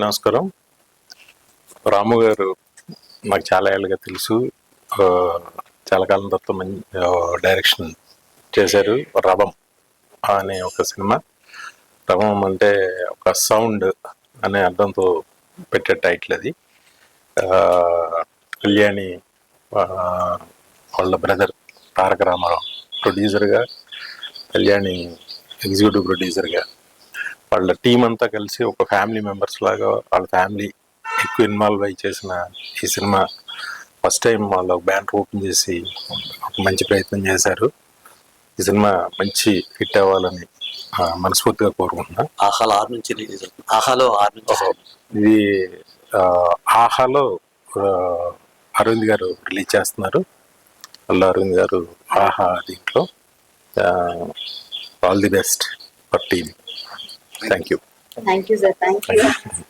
నమస్కారం. రాము గారు నాకు చాలా ఏళ్ళుగా తెలుసు. చాలా కాలం తర్వాత డైరెక్షన్ చేశారు. రవం అనే ఒక సినిమా. రవం అంటే ఒక సౌండ్ అనే అర్థంతో పెట్టే టైటిల్ అది. కళ్యాణి వాళ్ళ బ్రదర్ తారక రామారావు ప్రొడ్యూసర్గా, కళ్యాణి ఎగ్జిక్యూటివ్ ప్రొడ్యూసర్గా వాళ్ళ టీం అంతా కలిసి ఒక ఫ్యామిలీ మెంబర్స్ లాగా వాళ్ళ ఫ్యామిలీ ఎక్కువ ఇన్వాల్వ్ అయ్యి చేసిన ఈ సినిమా ఫస్ట్ టైం వాళ్ళ బ్యానర్ ఓపెన్ చేసి ఒక మంచి ప్రయత్నం చేశారు. ఈ సినిమా మంచి హిట్ అవ్వాలని మనస్ఫూర్తిగా కోరుకుంటున్నా. ఇది ఆహాలో అరవింద్ గారు రిలీజ్ చేస్తున్నారు. అరవింద్ గారు ఆహా దీంట్లో. All the best for team. Thank you. Thank you, sir. Thank you.